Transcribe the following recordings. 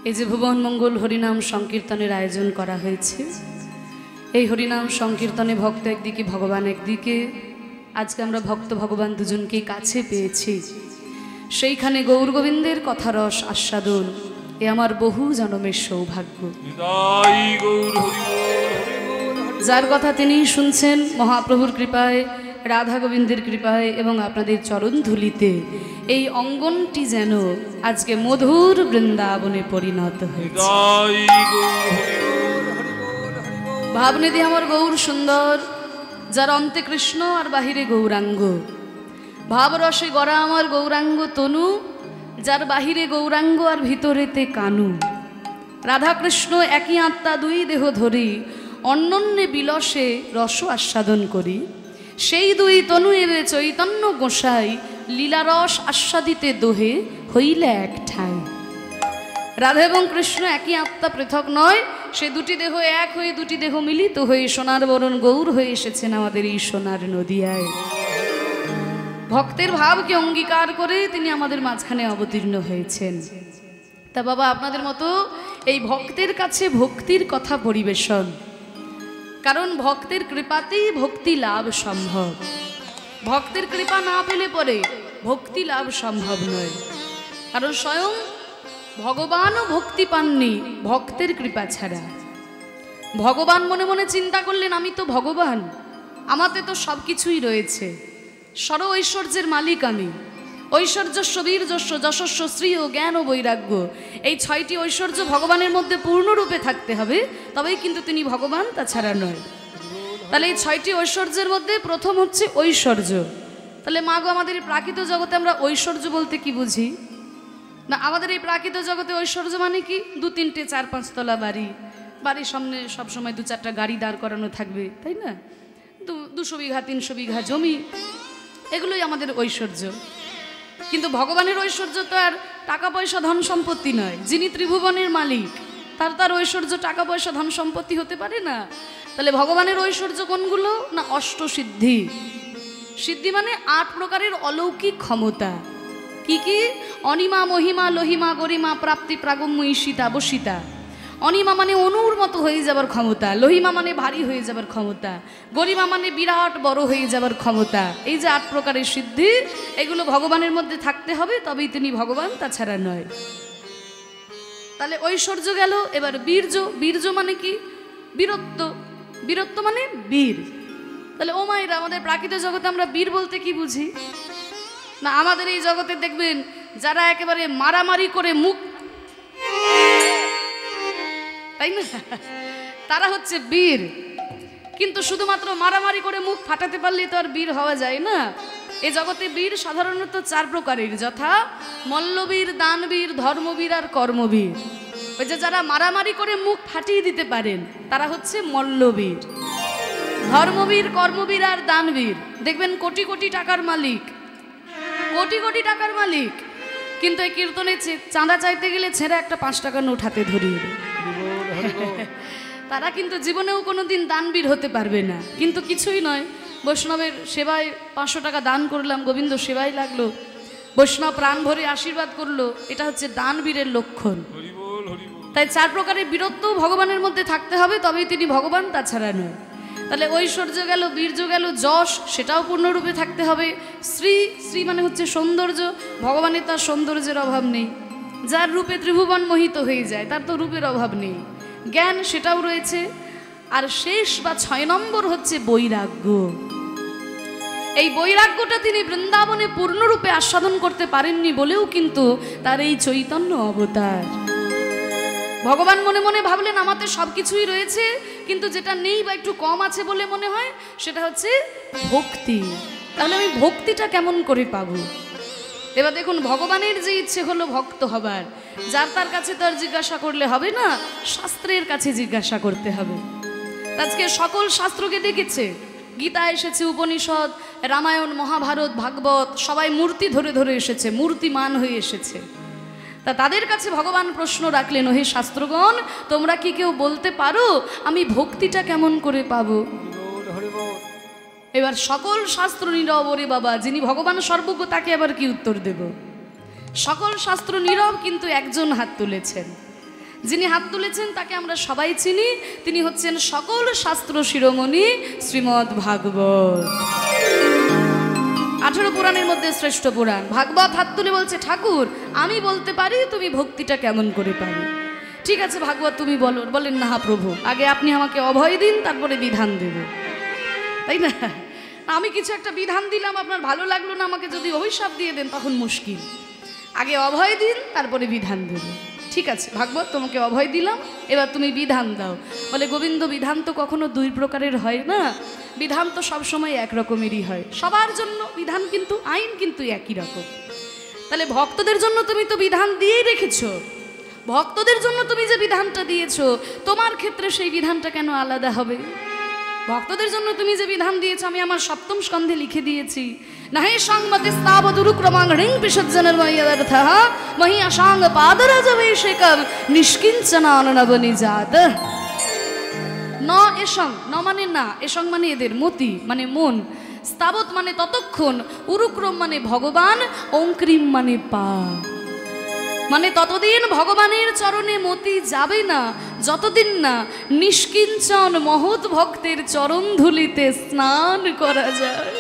এই যে ভুবন মঙ্গল হরিনাম সংকীর্তনের আয়োজন করা হয়েছে, এই হরিনাম সংকীর্তনে ভক্ত একদিকে ভগবান একদিকে, আজকে আমরা ভক্ত ভগবান দুজনকে কাছে পেয়েছি। সেইখানে গৌর গোবিন্দের কথা রস আস্বাদন এ আমার বহু জন্মের সৌভাগ্য। যার কথা তিনি শুনছেন মহাপ্রভুর কৃপায়, রাধা গোবিন্দের কৃপায় এবং আপনাদের চরণ ধুলিতে এই অঙ্গনটি যেন আজকে মধুর বৃন্দাবনে পরিণত হয়েছে। ভাবনিধি আমার গৌর সুন্দর, যার অন্তে কৃষ্ণ আর বাহিরে গৌরাঙ্গ, ভাবরসে গড়া আমার গৌরাঙ্গ তনু, যার বাহিরে গৌরাঙ্গ আর ভিতরেতে কানু। রাধাকৃষ্ণ একই আত্মা, দুই দেহ ধরি অন্যন্যে বিলসে রস আস্বাদন করি। সেই দুই তনু এবে চৈতন্য গোসাই লীলারস আস্বাদিতে দোহে হইলে এক ঠাই। রাধা এবং কৃষ্ণ একই আত্মা, পৃথক নয়। সে দুটি দেহ এক হয়ে, দুটি দেহ মিলিত হয়ে সোনার বরণ গৌর হয়ে এসেছেন আমাদের এই সোনার নদিয়ায়। ভক্তের ভাবকে অঙ্গীকার করে তিনি আমাদের মাঝখানে অবতীর্ণ হয়েছেন। তা বাবা, আপনাদের মতো এই ভক্তের কাছে ভক্তির কথা পরিবেশন, কারণ ভক্তের কৃপাতেই ভক্তি লাভ সম্ভব। ভক্তের কৃপা না পেলে পরে ভক্তি লাভ সম্ভব নয়, কারণ স্বয়ং ভগবানও ভক্তি পাননি ভক্তের কৃপা ছাড়া। ভগবান মনে মনে চিন্তা করলেন, আমি তো ভগবান, আমাতে তো সব কিছুই রয়েছে, সর্ব ঐশ্বর্যের মালিক আমি। ঐশ্বর্যস্য বীর্যস্য যশস্য শ্রী ও জ্ঞান ও বৈরাগ্য, এই ছয়টি ঐশ্বর্য ভগবানের মধ্যে পূর্ণরূপে থাকতে হবে, তবেই কিন্তু তিনি ভগবান, তাছাড়া নয়। তাহলে এই ছয়টি ঐশ্বর্যের মধ্যে প্রথম হচ্ছে ঐশ্বর্য। তাহলে মা গো, আমাদের এই প্রাকৃত জগতে আমরা ঐশ্বর্য বলতে কি বুঝি? না, আমাদের এই প্রাকৃত জগতে ঐশ্বর্য মানে কি? 2-3টে 4-5 তলা বাড়ি, বাড়ির সামনে সবসময় 2-4টা গাড়ি দাঁড় করানো থাকবে, তাই না? 200 বিঘা 300 বিঘা জমি, এগুলোই আমাদের ঐশ্বর্য। কিন্তু ভগবানের ঐশ্বর্য তো আর টাকা পয়সা ধন সম্পত্তি নয়। যিনি ত্রিভুবনের মালিক, তার ঐশ্বর্য টাকা পয়সা ধন সম্পত্তি হতে পারে না। তাহলে ভগবানের ঐশ্বর্য কোনগুলো? না, অষ্টসিদ্ধি। সিদ্ধি মানে 8 প্রকারের অলৌকিক ক্ষমতা। কি কি? অনিমা, মহিমা, লহিমা, গরিমা, প্রাপ্তি, প্রাগম্য, ঈশিতা, বসিতা। অনিমা মানে অনুর মতো হয়ে যাবার ক্ষমতা, লহিমা মানে ভারী হয়ে যাবার ক্ষমতা, গরিমা মানে বিরাট বড় হয়ে যাবার ক্ষমতা। এই যে 8 প্রকারের সিদ্ধি, এগুলো ভগবানের মধ্যে থাকতে হবে, তবেই তিনি ভগবান, তাছাড়া নয়। তাহলে ঐশ্বর্য গেল। এবার বীর্য। বীর্য মানে কি? বীরত্ব। বীরত্ব মানে বীর। তাহলে ও মায়েরা, আমাদের প্রাকৃত জগতে আমরা বীর বলতে কি বুঝি? না, আমাদের এই জগতে দেখবেন যারা একেবারে মারামারি করে মুখ, তাই না, তারা হচ্ছে বীর। কিন্তু শুধুমাত্র মারামারি করে মুখ ফাটাতে পারলে তো আর বীর হওয়া যায় না। এই জগতে বীর সাধারণত 4 প্রকারের, যথা মল্লবীর, দানবীর, ধর্মবীর আর কর্মবীর। ওই যে যারা মারামারি করে মুখ ফাটিয়ে দিতে পারেন, তারা হচ্ছে মল্লবীর। ধর্মবীর, কর্মবীর আর দানবীর দেখবেন কোটি কোটি টাকার মালিক, কোটি কোটি টাকার মালিক, কিন্তু এই কীর্তনে চাঁদা চাইতে গেলে ছেঁড়া একটা 5 টাকার নোট হাতে ধরিয়ে দেয়। তারা কিন্তু জীবনেও কোনোদিন দানবীর হতে পারবে না। কিন্তু কিছুই নয়, বৈষ্ণবের সেবায় 500 টাকা দান করলাম, গোবিন্দ সেবায় লাগলো, বৈষ্ণব প্রাণ ভরে আশীর্বাদ করলো, এটা হচ্ছে দানবীরের লক্ষণ। তাই 4 প্রকারের বীরত্ব ভগবানের মধ্যে থাকতে হবে, তবেই তিনি ভগবান, তাছাড়া নয়। তাহলে ঐশ্বর্য গেল, বীর্য গেল, যশ সেটাও পূর্ণরূপে থাকতে হবে। শ্রী, শ্রী মানে হচ্ছে সৌন্দর্য। ভগবানের তার সৌন্দর্যের অভাব নেই। যার রূপে ত্রিভুবন মোহিত হয়ে যায়, তার তো রূপের অভাব নেই। জ্ঞান সেটাও রয়েছে। আর শেষ বা 6 নম্বর হচ্ছে বৈরাগ্য। এই বৈরাগ্যটা তিনি বৃন্দাবনে পূর্ণরূপে আস্বাদন করতে পারেননি বলেও কিন্তু তার এই চৈতন্য অবতার। ভগবান মনে মনে ভাবলেন, আমাতে সব কিছুই রয়েছে, কিন্তু যেটা নেই বা একটু কম আছে বলে মনে হয়, সেটা হচ্ছে ভক্তি। তাহলে আমি ভক্তিটা কেমন করে পাবো? এবার দেখুন, ভগবানের যে ইচ্ছে হলো ভক্ত হবার, যার তার কাছে তো আর জিজ্ঞাসা করলে হবে না, শাস্ত্রের কাছে জিজ্ঞাসা করতে হবে। আজকে সকল শাস্ত্রকে দেখেছে, গীতা এসেছে, উপনিষদ, রামায়ণ, মহাভারত, ভাগবত, সবাই মূর্তি ধরে ধরে এসেছে, মূর্তিমান হয়ে এসেছে। তা তাদের কাছে ভগবান প্রশ্ন রাখলেন, হে শাস্ত্রগণ, তোমরা কি কেউ বলতে পারো আমি ভক্তিটা কেমন করে পাবো? এবার সকল শাস্ত্র নীরব। ওরে বাবা, যিনি ভগবান সর্বজ্ঞ, তাকে আবার কি উত্তর দেব? সকল শাস্ত্র নীরব, কিন্তু একজন হাত তুলেছেন। যিনি হাত তুলেছেন তাকে আমরা সবাই চিনি, তিনি হচ্ছেন সকল শাস্ত্র শিরোমণি শ্রীমদ্ ভাগবত। 18 পুরাণের মধ্যে শ্রেষ্ঠ পুরাণ ভাগবত। হাত তুলে বলছে, ঠাকুর আমি বলতে পারি, তুমি ভক্তিটা কেমন করে পারো? ঠিক আছে ভাগবত তুমি বলো। বলেন, না প্রভু, আগে আপনি আমাকে অভয় দিন, তারপরে বিধান দেব, তাই না? আমি কিছু একটা বিধান দিলাম, আপনার ভালো লাগলো না, আমাকে যদি অভিশাপ দিয়ে দেন তখন মুশকিল। আগে অভয় দিন, তারপরে বিধান দেব। ঠিক আছে ভাগবত, তোমাকে অভয় দিলাম, এবার তুমি বিধান দাও। বলে, গোবিন্দ বিধান তো কখনো দুই প্রকারের হয় না, বিধান তো সবসময় এক রকমেরই হয়, সবার জন্য বিধান, কিন্তু আইন কিন্তু একই রকম। তাহলে ভক্তদের জন্য তুমি তো বিধান দিয়েই রেখেছো, ভক্তদের জন্য তুমি যে বিধানটা দিয়েছো, তোমার ক্ষেত্রে সেই বিধানটা কেন আলাদা হবে? ভক্তদের জন্য তুমি যে বিধান দিয়েছো আমি আমার সপ্তম স্কন্ধে লিখে দিয়েছি, নাহি সংমতে স্তাবদুরুক্রমাং রিং বিসজ্জনের মহ্যদর্থঃ মহি অসাঙ্গ পাদরাজবেশিকম নিষ্কিঞ্চনাননবনিজাত। ন এসং, ন মানে না, এসং মানে এদের, মতি মানে মন, স্তাবত মানে ততক্ষণ, উরুক্রম মানে ভগবান, ওঙ্ক্রিম মানে পা, মানে ততদিন ভগবানের চরণে মতি যাবে না যতদিন না নিষ্কিঞ্চন মহৎ ভক্তের চরণ ধুলিতে স্নান করা যায়।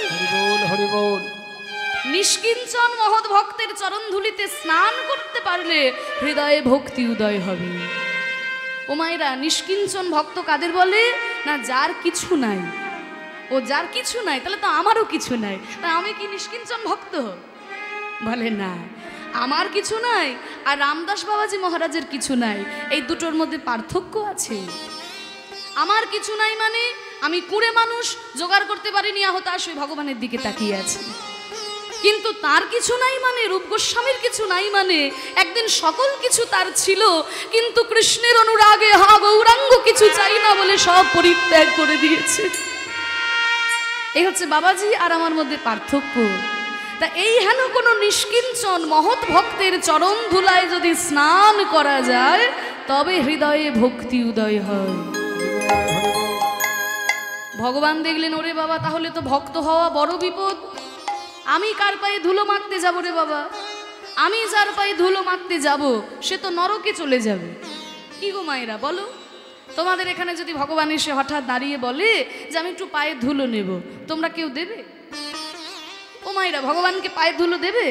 নিষ্কিঞ্চন মহৎ ভক্তের চরণ ধুলিতে স্নান করতে পারলে হৃদয়ে ভক্তি উদয় হবে। ও মায়েরা, নিষ্কিঞ্চন ভক্ত কাদের বলে? না যার কিছু নাই। ও যার কিছু নাই, তাহলে তো আমারও কিছু নাই, তা আমি কি নিষ্কিঞ্চন ভক্ত? বলে না, আমার কিছু নাই আর রামদাস বাবাজি মহারাজের কিছু নাই, এই দুটোর মধ্যে পার্থক্য আছে। আমার কিছু নাই মানে আমি কুড়ে মানুষ জোগাড় করতে পারিনি, হতাশ ওই ভগবানের দিকে তাকিয়ে আছে। কিন্তু তার কিছু নাই মানে, রূপ গোস্বামীর কিছু নাই মানে, একদিন সকল কিছু তার ছিল, কিন্তু কৃষ্ণের অনুরাগে হা গৌরাঙ্গ কিছু চাই না বলে সব পরিত্যাগ করে দিয়েছে। এই হচ্ছে বাবাজি আর আমার মধ্যে পার্থক্য। তা এই হেন কোনো নিষ্কিঞ্চন মহৎ ভক্তের চরণ ধুলায় যদি স্নান করা যায় তবে হৃদয়ে ভক্তি উদয় হয়। ভগবান দেখলেন, ওরে বাবা, তাহলে তো ভক্ত হওয়া বড় বিপদ। আমি কার পায়ে ধুলো মাখতে যাব রে বাবা? আমি যার পায়ে ধুলো মাখতে যাব সে তো নরকে চলে যাবে। কি গো মায়েরা বলো, তোমাদের এখানে যদি ভগবান এসে হঠাৎ দাঁড়িয়ে বলে যে আমি একটু পায়ে ধুলো নেব, তোমরা কেউ দেবে? ও মায়েরা, ভগবানকে পায়ে ধুলো দেবে?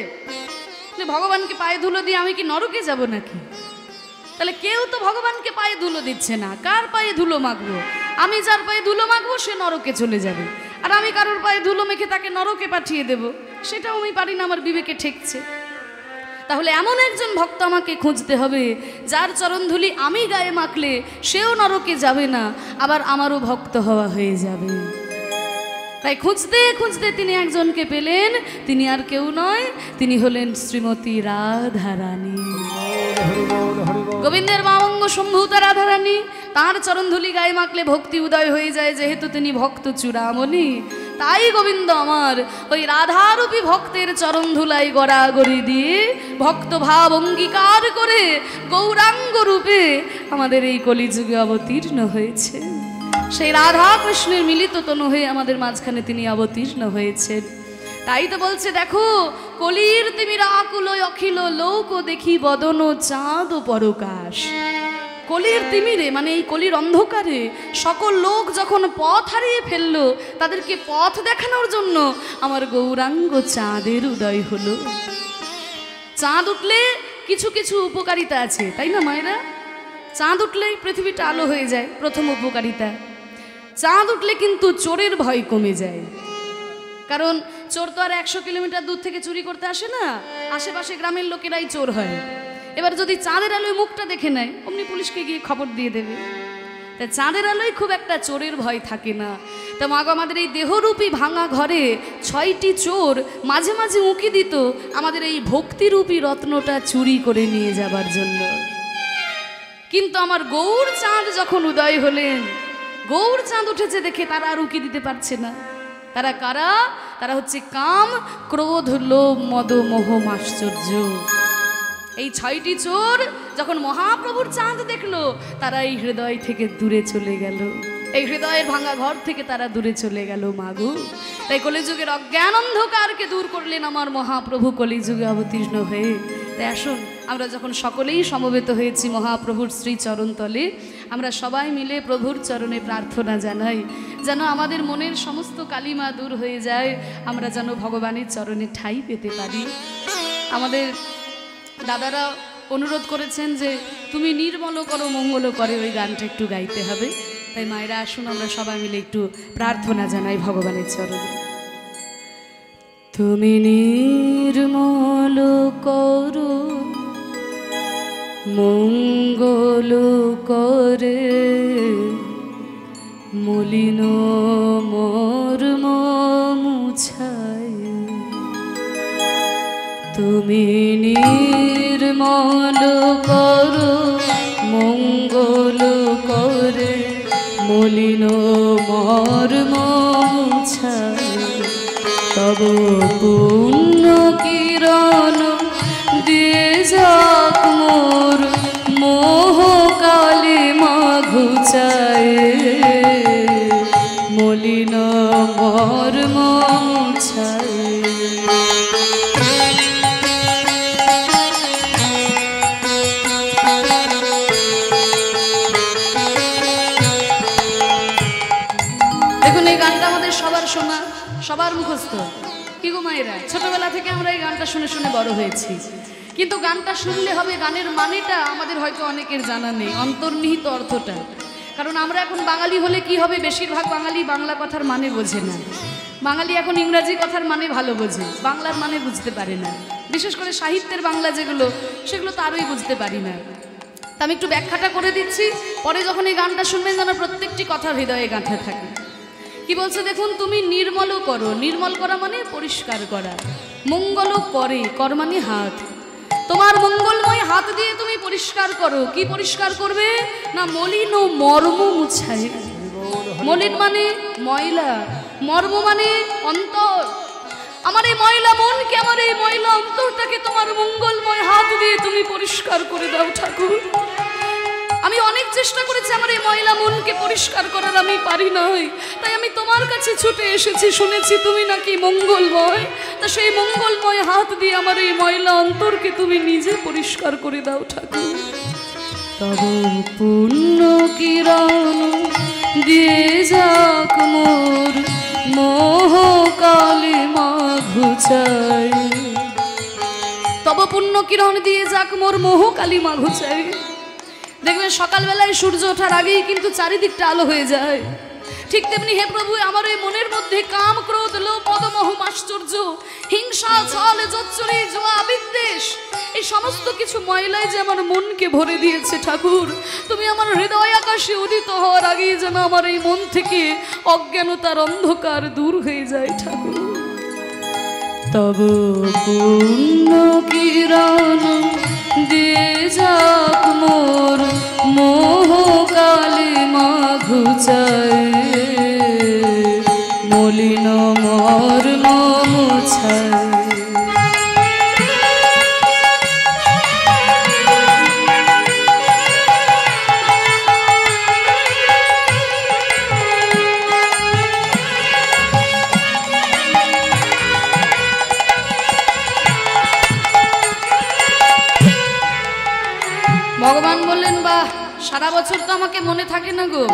ভগবানকে পায়ে ধুলো দিয়ে আমি কি নরকে যাব নাকি? তাহলে কেউ তো ভগবানকে পায়ে ধুলো দিচ্ছে না। কার পায়ে ধুলো মাখবো? আমি যার পায়ে ধুলো মাখবো সে নরকে চলে যাবে, আর আমি কারোর পায়ে ধুলো মেখে তাকে নরকে পাঠিয়ে দেব, সেটাও আমি পারি না, আমার বিবেকে ঠেকছে। তাহলে এমন একজন ভক্ত আমাকে খুঁজতে হবে যার চরণধুলি আমি গায়ে মাখলে সেও নরকে যাবে না, আবার আমারও ভক্ত হওয়া হয়ে যাবে। তাই খুঁজতে খুঁজতে তিনি একজনকে পেলেন, তিনি আর কেউ নয়, তিনি হলেন শ্রীমতী রাধারানী, গোবিন্দের মামঙ্গ সম্ভূতা রাধারানী। তার চরণধুলি গায়ে মাখলে ভক্তি উদয় হয়ে যায়, যেহেতু তিনি ভক্ত চূড়ামণি। তাই গোবিন্দ আমার ওই রাধারূপী ভক্তের চরণধুলাই গড়াগড়ি দিয়ে ভক্ত ভাব অঙ্গীকার করে গৌরাঙ্গ রূপে আমাদের এই কলিযুগে অবতীর্ণ হয়েছে। সেই রাধা কৃষ্ণের মিলিত তনু হয়ে আমাদের মাঝখানে তিনি অবতীর্ণ হয়েছেন। তাই তো বলছে, দেখো কলির তিমির আকুল অখিল লোক দেখি বদন চাঁদ পরকাশ। কলির তিমিরে মানে এই কলির অন্ধকারে সকল লোক যখন পথ হারিয়ে ফেললো, তাদেরকে পথ দেখানোর জন্য আমার গৌরাঙ্গ চাঁদের উদয় হলো। চাঁদ উঠলে কিছু কিছু উপকারিতা আছে, তাই না মায়েরা? চাঁদ উঠলেই পৃথিবীটা আলো হয়ে যায়, প্রথম উপকারিতা। চাঁদ উঠলে কিন্তু চোরের ভয় কমে যায়, কারণ চোর তো আর 100 কিলোমিটার দূর থেকে চুরি করতে আসে না, আশেপাশে গ্রামের লোকেরাই চোর হয়। এবার যদি চাঁদের আলোয় মুখটা দেখে নেয়, অমনি পুলিশকে গিয়ে খবর দিয়ে দেবে। তাই চাঁদের আলোয় খুব একটা চোরের ভয় থাকে না। তা মাগো, আমাদের এই দেহরূপী ভাঙা ঘরে 6টি চোর মাঝে মাঝে উঁকি দিত আমাদের এই ভক্তিরূপী রত্নটা চুরি করে নিয়ে যাবার জন্য। কিন্তু আমার গৌর চাঁদ যখন উদয় হলেন, গৌর চাঁদ উঠেছে দেখে তারা আর উঁকি দিতে পারছে না। তারা কারা? তারা হচ্ছে কাম, ক্রোধ, লোভ, মদ, মোহ, আশ্চর্য। এই 6টি চোর যখন মহাপ্রভুর চাঁদ দেখলো, তারা এই হৃদয় থেকে দূরে চলে গেল, এই হৃদয়ের ভাঙা ঘর থেকে তারা দূরে চলে গেল মাগো। তাই কলিযুগের অজ্ঞান অন্ধকারকে দূর করলেন আমার মহাপ্রভু কলিযুগে অবতীর্ণ হয়ে। তাই আসুন আমরা যখন সকলেই সমবেত হয়েছি মহাপ্রভুর শ্রী চরণতলে, আমরা সবাই মিলে প্রভুর চরণে প্রার্থনা জানাই যেন আমাদের মনের সমস্ত কালিমা দূর হয়ে যায়, আমরা যেন ভগবানের চরণে ঠাঁই পেতে পারি। আমাদের দাদারা অনুরোধ করেছেন যে তুমি নির্মল করো মঙ্গল করে, ওই গানটা একটু গাইতে হবে। তাই মায়েরা আসুন আমরা সবাই মিলে একটু প্রার্থনা জানাই ভগবানের চরণে। তুমি নির্মল করো মঙ্গল করে, মলিন মর্ম মুছায়। তুমি নির্মল করো মঙ্গল করে, মলিন মর্ম মুছায়। তব পুণ্য কিরণ দিয়ে যাক মোর মোহ কালিমা ঘুচায়, মলিন মর্ম মুছায়। দেখুন এই গানটা আমাদের সবার শোনা, সবার মুখস্থ। কি গো মায়েরা, ছোটবেলা থেকে আমরা এই গানটা শুনে শুনে বড় হয়েছি, কিন্তু গানটা শুনলে হবে গানের মানেটা আমাদের হয়তো অনেকের জানা নেই, অন্তর্নিহিত অর্থটা। কারণ আমরা এখন বাঙালি হলে কি হবে, বেশিরভাগ বাঙালি বাংলা কথার মানে বোঝে না। বাঙালি এখন ইংরাজি কথার মানে ভালো বোঝে, বাংলার মানে বুঝতে পারে না। বিশেষ করে সাহিত্যের বাংলা যেগুলো, সেগুলো তো আরোই বুঝতে পারি না। তা আমি একটু ব্যাখ্যাটা করে দিচ্ছি, পরে যখন এই গানটা শুনবেন যেন প্রত্যেকটি কথা হৃদয়ে গাঁথা থাকে। কি বলছে দেখুন, তুমি নির্মল করো, নির্মল করা মানে পরিষ্কার করা, মঙ্গল করে, কর মানে হাত। তোমার মঙ্গলময় হাত দিয়ে তুমি পরিষ্কার করো। কি পরিষ্কার করবে না, মলিন ও মর্ম মুছায়। মলিন মানে ময়লা, মর্ম মানে অন্তর। আমার এই ময়লা মনকে, আমার এই ময়লা অন্তরটাকে তোমার মঙ্গলময় হাত দিয়ে তুমি পরিষ্কার করে দাও ঠাকুর। আমি অনেক চেষ্টা করেছি আমার এই ময়লা মনকে পরিষ্কার করার, আমি পারি নাই। তাই আমি তোমার কাছে ছুটে এসেছি, শুনেছি তুমি নাকি মঙ্গলময়। তা সেই মঙ্গলময় হাত দিয়ে আমার এই ময়লা অন্তরকে তুমি নিজে পরিষ্কার করে দাও ঠাকুর। তব পুণ্য কিরণ দিয়ে যাক মোর মোহ কালিমা ঘুচায়। তব পুণ্য কিরণ দিয়ে যাক মোর মোহ কালিমা ঘুচায়। দেখবেন সকালবেলায় সূর্য ওঠার আগেই কিন্তু চারিদিকটা আলো হয়ে যায়। ঠিক তেমনি হে প্রভু, আমার এই মনের মধ্যে কাম ক্রোধ লোভ মদ মোহ আশ্চর্য হিংসা ছল জোচ্চুরি জুয়া বিদ্বেষ, এই সমস্ত কিছু ময়লায় যে আমার মনকে ভরে দিয়েছে ঠাকুর, তুমি আমার হৃদয় আকাশে উদিত হওয়ার আগেই যেন আমার এই মন থেকে অজ্ঞানতার অন্ধকার দূর হয়ে যায় ঠাকুর। তব পুণ্য কিরণ দিয়ে যাক মোর মোহ কালিমা ঘুচায়, মলিন মর্ম মুছায়। ভগবান বললেন, বাহ, সারা বছর তো আমাকে মনে থাকে না গো,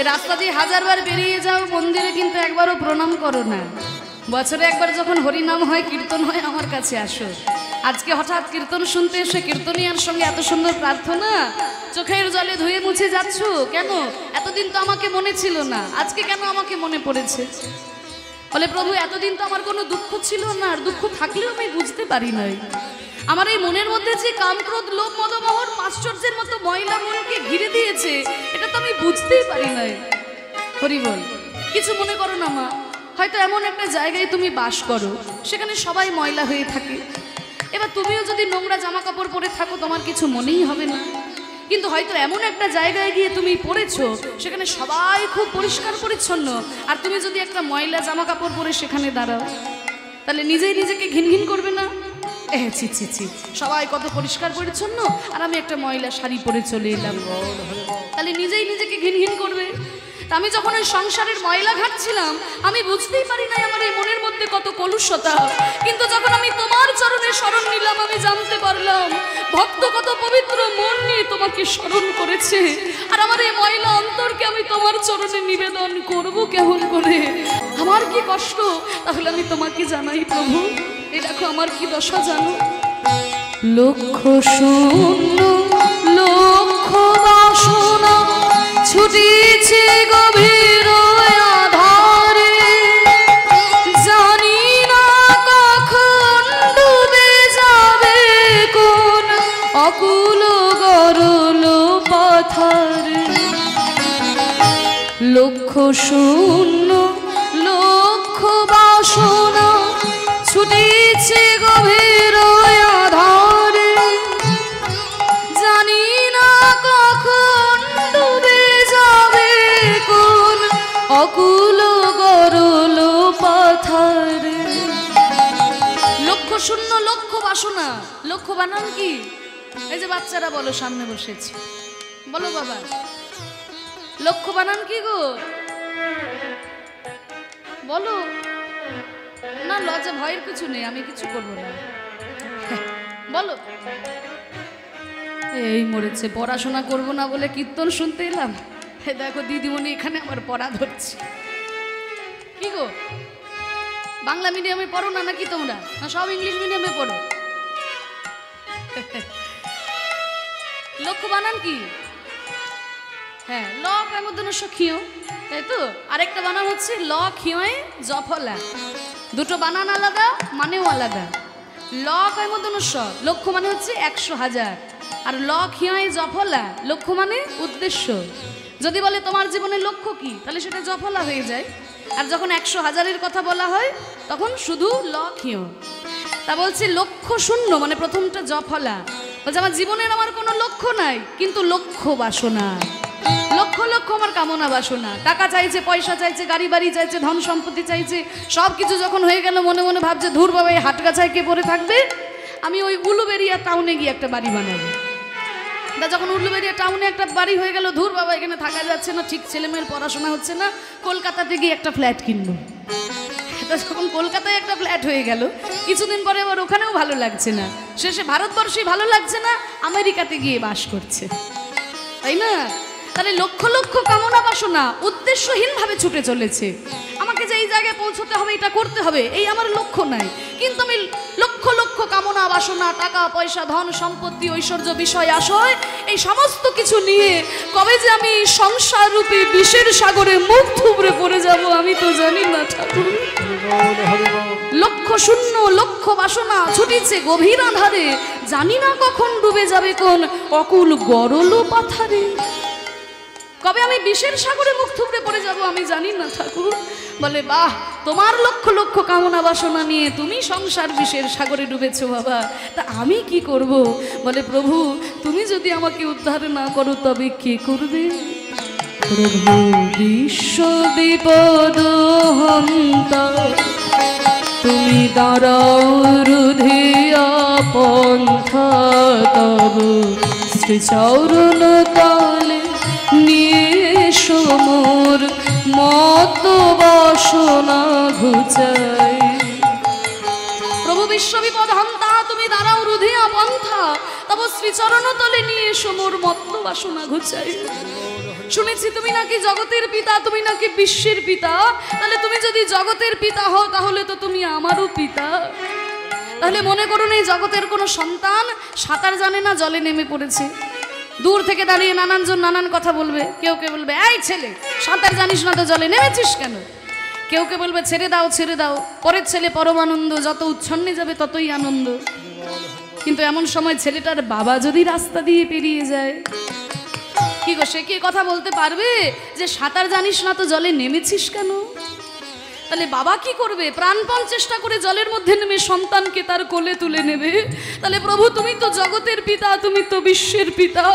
রাস্তা দিয়ে হাজারবার বেরিয়ে যাও, মন্দিরে কিন্তু একবারও প্রণাম করো না। বছরে একবার যখন হরিনাম হয়, কীর্তন হয়, আমার কাছে আসো। আজকে হঠাৎ কীর্তন শুনতে এসে কীর্তনিয়ার সঙ্গে এত সুন্দর প্রার্থনা, চোখের জলে ধুয়ে মুছে যাচ্ছ কেন? এতদিন তো আমাকে মনে ছিল না, আজকে কেন আমাকে মনে পড়েছে? বলে, প্রভু এতদিন তো আমার কোনো দুঃখ ছিল না, আর দুঃখ থাকলেও আমি বুঝতে পারি নাই। আমার এই মনের মধ্যে যে কাম ক্রোধ লোভ মদ মোহ আশ্চর্যের মতো ময়লা মনকে ঘিরে দিয়েছে, এটা তো আমি বুঝতেই পারি নাই। হরি বল, কিছু মনে করো না মা, হয়তো এমন একটা জায়গায় তুমি বাস করো, সেখানে সবাই ময়লা হয়ে থাকে। এবার তুমিও যদি নোংরা জামা কাপড় পরে থাকো, তোমার কিছু মনেই হবে না। কিন্তু হয়তো এমন একটা জায়গায় গিয়ে তুমি পড়েছো, সেখানে সবাই খুব পরিষ্কার পরিচ্ছন্ন, আর তুমি যদি একটা ময়লা জামা কাপড় পরে সেখানে দাঁড়াও, তাহলে নিজেই নিজেকে ঘিন ঘিন করবে না? ছি ছি ছি, সবাই কত পরিষ্কার পরিচ্ছন্ন, আর আমি একটা ময়লা শাড়ি পরে চলে এলাম, তাহলে নিজেই নিজেকে ঘিন ঘিন করবে। আমি যখন ওই সংসারের ময়লা ঘাটছিলাম আমি বুঝতেই পারি নাই আমার এই মনের মধ্যে কত কলুষতা, কিন্তু যখন আমি তোমার চরণে শরণ নিলাম আমি জানতে পারলাম ভক্ত কত পবিত্র মন নিয়ে তোমাকে স্মরণ করেছে। আর আমার এই ময়লা অন্তরকে আমি তোমার চরণে নিবেদন করব কেমন করে? আমার কি কষ্ট, তাহলে আমি তোমাকে জানাই প্রভু। এই দেখো আমার কি দশা জানো, লক্ষ শূন্য লক্ষ বাসনা ছুটিছে গভীর আধারে, জানি না কখন ডুবে যাবে কোন অকুল গরল পাথারে। লক্ষ শূন্য লক্ষ বাসনা ছুটিছে গভীর আধারে, জানি না কখন ডুবে যাবে কোন অকুল গরল পাথারে। লক্ষ শূন্য লক্ষ বাসনা, লক্ষ বানান কি? এই যে বাচ্চারা বলো, সামনে বসেছি, বলো বাবা লক্ষ বানান কি গো? বলো না, লজ্জা ভয়ের কিছু নেই, আমি কিছু করবো না, বলো। এই মরেছে, পড়াশোনা করবো না বলে কীর্তন শুনতে এলাম। দেখো দিদিমণি এখানে আমার পড়া ধরছে। কি গো, বাংলা মিডিয়ামে পড়ো না নাকি তোমরা, না সব ইংলিশ মিডিয়ামে পড়ো? লক্ষ্য বানান কি? হ্যাঁ, ল কামুদ্দনস্য খিও, তাই তো। আরেকটা বানান হচ্ছে ল খিওয়ে জফলা, দুটো বানান আলাদা, মানেও আলাদা। ল কামুদ্দনস্য লক্ষ্য মানে হচ্ছে 100,000, আর ল খিওয়ে জফলা লক্ষ্য মানে উদ্দেশ্য। যদি বলে তোমার জীবনের লক্ষ্য কি, তাহলে সেটা জফলা হয়ে যায়। আর যখন 100,000-এর কথা বলা হয় তখন শুধু ল খিও। তা বলছে লক্ষ্য শূন্য মানে প্রথমটা জফলা, বলছে আমার জীবনের আমার কোনো লক্ষ্য নাই, কিন্তু লক্ষ্য বাসনা, লক্ষ লক্ষ আমার কামনা বাসনা। টাকা চাইছে, পয়সা চাইছে, গাড়ি বাড়ি চাইছে, ধন সম্পত্তি চাইছে, সব কিছু যখন হয়ে গেল মনে মনে ভাবছে ধুর বাবা এই হাটগাছায় কে পড়ে থাকবে, আমি ওই উলুবেড়িয়া টাউনে গিয়ে একটা বাড়ি বানাবো। তা যখন উলুবেড়িয়া টাউনে একটা বাড়ি হয়ে গেল, ধুর বাবা এখানে থাকা যাচ্ছে না, ঠিক ছেলেমেয়ের পড়াশোনা হচ্ছে না, কলকাতাতে গিয়ে একটা ফ্ল্যাট কিনবো। তা যখন কলকাতায় একটা ফ্ল্যাট হয়ে গেল, কিছুদিন পরে আবার ওখানেও ভালো লাগছে না, শেষে ভারতবর্ষেই ভালো লাগছে না, আমেরিকাতে গিয়ে বাস করছে, তাই না? তাহলে লক্ষ লক্ষ কামনা বাসনা উদ্দেশ্যহীনভাবে ছুটে চলেছে। আমাকে যে এই জায়গায় পৌঁছতে হবে, এটা করতে হবে, এই আমার লক্ষ্য নাই, কিন্তু আমি লক্ষ লক্ষ কামনা বাসনা, টাকা পয়সা, ধন সম্পত্তি, ঐশ্বর্য, বিষয়, আশয়, এই সমস্ত কিছু নিয়ে কবে যে আমি সংসার রূপী বিষের সাগরে মুখ থুবড়ে পড়ে যাব আমি তো জানি না ঠাকুর। লক্ষ শূন্য লক্ষ বাসনা ছুটিছে গভীর আধারে, জানি না কখন ডুবে যাবে কোন অকুল গরল পাথারে। কবে আমি বিষের সাগরে মুখ থুবড়ে পড়ে যাব আমি জানি না ঠাকুর। বলে বাহ, তোমার লক্ষ লক্ষ কামনা বাসনা নিয়ে তুমি সংসার বিষের সাগরে ডুবেছো বাবা, তা আমি কি করব? বলে প্রভু তুমি যদি আমাকে উদ্ধার না করো তবে কে করবে? প্রভু বিশ্ব বিপদ হন্তা, তুমি দাঁড়াও রুধিয়া পন্থা, তব শ্রীচরণ তলে নিয়ে মোর মত বাসনা ঘুচাই। প্রভু বিশ্ববিপদ হন্তা, তুমি দাঁড়াও রুধিয়া পন্থা, তব শ্রীচরণ তলে নিয়ে মোর মত বাসনা ঘুচাই। শুনেছি তুমি নাকি জগতের পিতা, তুমি নাকি বিশ্বের পিতা, তাহলে তুমি যদি জগতের পিতা হও তাহলে তো তুমি আমারও পিতা। তাহলে মনে করুন এই জগতের কোনো সন্তান সাঁতার জানে না, জলে নেমে পড়েছে, দূর থেকে দাঁড়িয়ে নানানজন নানান কথা বলবে। কেউ কে বলবে এই ছেলে সাঁতার জানিস না তো জলে নেমেছিস কেন? কেউ কে বলবে ছেড়ে দাও ছেড়ে দাও, পরের ছেলে পরমানন্দ, যত উচ্ছন্নে যাবে ততই আনন্দ। কিন্তু এমন সময় ছেলেটার বাবা যদি রাস্তা দিয়ে পেরিয়ে যায়, কি গো সে কি কথা বলতে পারবে যে সাঁতার জানিস না তো জলে নেমেছিস কেন? তাহলে বাবা কি করবে? প্রাণপণ চেষ্টা করে জলের মধ্যে নেমে সন্তানকে তার কোলে তুলে নেবে। তাহলে প্রভু তুমি তো জগতের পিতা, তুমি তো বিশ্বের পিতা,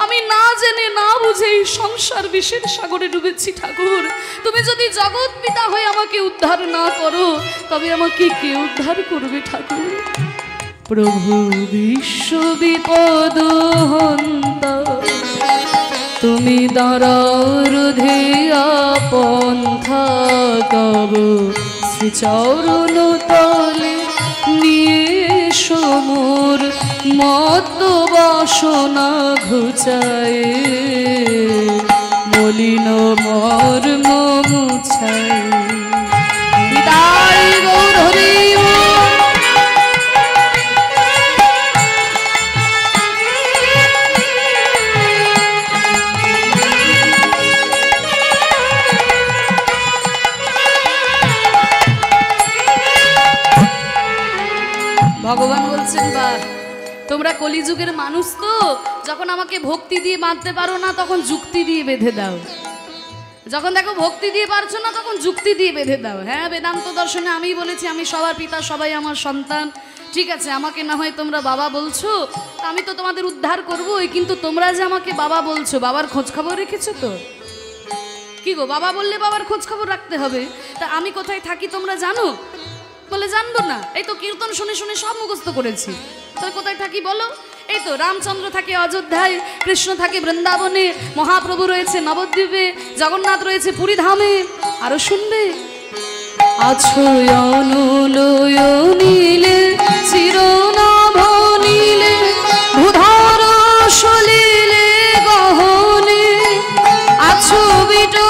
আমি না জেনে না বুঝে এই সংসার বিষের সাগরে ডুবেছি ঠাকুর। তুমি যদি জগৎ পিতা হয়ে আমাকে উদ্ধার না করো তবে আমাকে কে উদ্ধার করবে ঠাকুর? প্রভু বিশ্ব বিপদ হন্তা, তুমি দাঁড়াও রুধিয়া লইয়া পন্থা তব শ্রীচরণ তলে নিয়ে সমুর মত বাসনা ঘুচায় মলিন মর্ম মুছায়। বিদায় গৌর হরি ভগবান বলছেন বা তোমরা কলিযুগের মানুষ তো যখন আমাকে ভক্তি দিয়ে বাঁধতে পারো না তখন যুক্তি দিয়ে বেঁধে দাও, যখন দেখো ভক্তি দিয়ে পারছো না তখন যুক্তি দিয়ে বেঁধে দাও। হ্যাঁ, বেদান্ত দর্শনে আমি বলেছি আমি সবার পিতা, সবাই আমার সন্তান, ঠিক আছে আমাকে না হয় তোমরা বাবা বলছো, আমি তো তোমাদের উদ্ধার করবোই, কিন্তু তোমরা যে আমাকে বাবা বলছো বাবার খোঁজ খবর রেখেছো তো? কি গো, বাবা বললে বাবার খোঁজ খবর রাখতে হবে। তা আমি কোথায় থাকি তোমরা জানো? বলে জানবো না, এই তো কীর্তন শুনে শুনে সব মুখস্থ করেছি। তাহলে কোথায় থাকি বলো? এই তো রামচন্দ্র থাকে অযোধ্যায়, কৃষ্ণ থাকে বৃন্দাবনে, মহাপ্রভু রয়েছে নবদ্বীপে, জগন্নাথ রয়েছে পুরী ধামে। আরো শুনবে, আছো অনুলয় নীলে চিরনভ নীলে ভূধর সলিলে গহনে আছো বিটো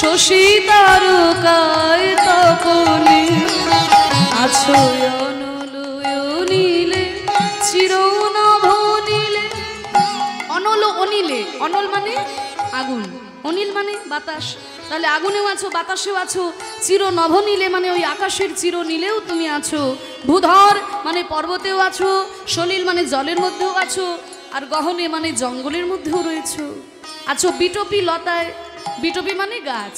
শশী তারকায় তপনে আছো অনলয় নীলে চিরনভ নীলে। অনল অনিলে, অনল মানে আগুন, অনিল মানে বাতাস, তাহলে আগুনেও আছো বাতাসেও আছো। চির নভ নীলে মানে ওই আকাশের চির নীলেও তুমি আছো। ভূধর মানে পর্বতেও আছো, সলিল মানে জলের মধ্যেও আছো, আর গহনে মানে জঙ্গলের মধ্যেও রয়েছো। আছো বিটপি লতায়, বিটপি মানে গাছ,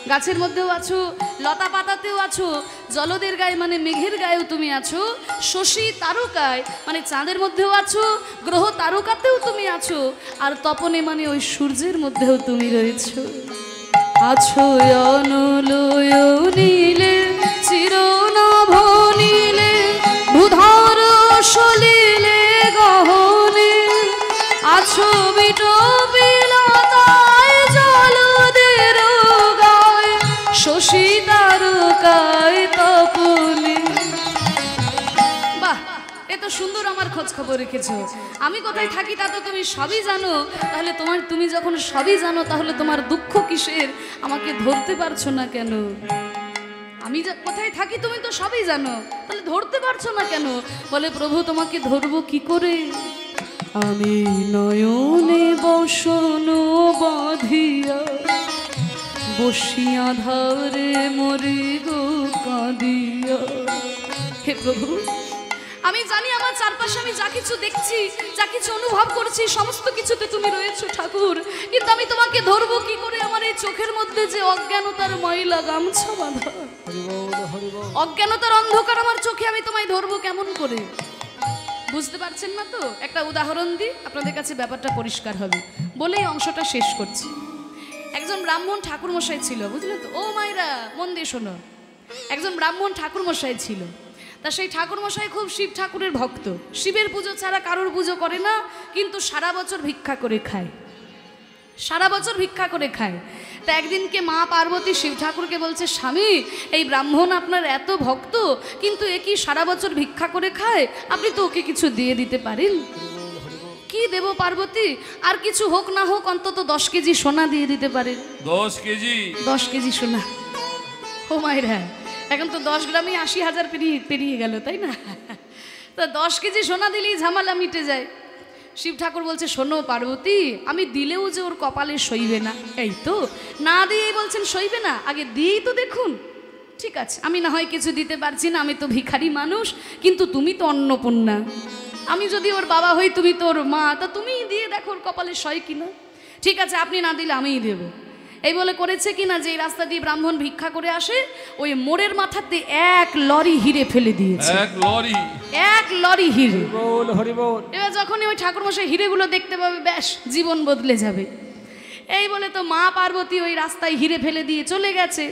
গাছের মধ্যেও আছো, লতা পাতাতেও আছো, জলদের গায়ে মানে মেঘের গায়েও তুমি আছো। শশী তারকায় মানে চাঁদের মধ্যেও আছো, গ্রহ তারকাতেও তুমি আছো, আর তপনে মানে ওই সূর্যের মধ্যেও তুমি রয়েছো। আছো অনলয় নীলে চিরনভ নীলে ভূধর সলিলে গহনে আছো বিটপি লতায় জলদের গায় শশী তারকায় তপনে। বাহ, এত সুন্দর আমার খোঁজ খবর রেখেছো। আমি কোথায় থাকি তা তো তুমি সবই জানো, তাহলে তুমি যখন সবই জানো তাহলে তোমার দুঃখ কিসের? আমাকে ধরতে পারছো না কেন? আমি কোথায় থাকি তুমি তো সবই জানো, তাহলে ধরতে পারছো না কেন? বলে প্রভু তোমাকে ধরবো কি করে? আমি নয়নে বসন বাঁধিয়া বসিয়া ধারে মরে গো কাঁদিয়া। হে প্রভু, আমি জানি আমার চারপাশে আমি যা কিছু দেখছি, যা কিছু অনুভব করছি, সমস্ত কিছুতে তুমি রয়েছো ঠাকুর, কিন্তু আমি তোমাকে ধরবো কি করে? আমার এই চোখের মধ্যে যে অজ্ঞানতার ময়লা গামছা বাঁধা, অজ্ঞানতার অন্ধকার আমার চোখে, আমি তোমায় ধরবো কেমন করে? বুঝতে পারছেন না তো? একটা উদাহরণ দিই, আপনাদের কাছে ব্যাপারটা পরিষ্কার হবে, বলেই অংশটা শেষ করছি। একজন ব্রাহ্মণ ঠাকুরমশাই ছিল, বুঝলেন তো? ও মায়েরা মন দিয়ে শোনো, একজন ব্রাহ্মণ ঠাকুরমশাই ছিল। তা সেই ঠাকুরমশাই খুব শিব ঠাকুরের ভক্ত, শিবের পুজো ছাড়া কারোর পুজো করে না, কিন্তু সারা বছর ভিক্ষা করে খায়, সারা বছর ভিক্ষা করে খায়। তা একদিনকে মা পার্বতী শিব ঠাকুরকে বলছে, স্বামী এই ব্রাহ্মণ আপনার এত ভক্ত, কিন্তু এ কি সারা বছর ভিক্ষা করে খায়, আপনি তো ওকে কিছু দিয়ে দিতে পারেন। কি দেব পার্বতী? আর কিছু হোক না হোক অন্তত 10 কেজি সোনা দিয়ে দিতে পারেন। 10 কেজি সোনা? ও মায়েরা, এখন তো 10 গ্রামে 80,000 পেরিয়ে গেল, তাই না? তা 10 কেজি সোনা দিলেই ঝামেলা মিটে যায়। শিব ঠাকুর বলছে, শোনো পার্বতী, আমি দিলেও যে ওর কপালে সইবে না। এই তো না দিয়েই বলছেন সইবে না, আগে দিয়েই তো দেখুন। ঠিক আছে, আমি না হয় কিছু দিতে পারছি না, আমি তো ভিখারি মানুষ, কিন্তু তুমি তো অন্নপূর্ণা, আমি যদি ওর বাবা হই, তুমি তো ওর মা, তা তুমিই দিয়ে দেখো ওর কপালে সয় কিনা। ঠিক আছে, আপনি না দিলে আমিই দেব। এই বলে করেছে কিনা, যে রাস্তা দিয়ে ব্রাহ্মণ ভিক্ষা করে আসে, ওই মোড়ের মাথাতে 1 লরি হিরে ফেলে দিয়েছে। 1 লরি হিরে। এবার যখনই ওই ঠাকুরমশাই হিরেগুলো দেখতে পাবে, ব্যাস জীবন বদলে যাবে। এই বলে তো মা পার্বতী ওই রাস্তায় হিরে ফেলে দিয়ে চলে গেছে,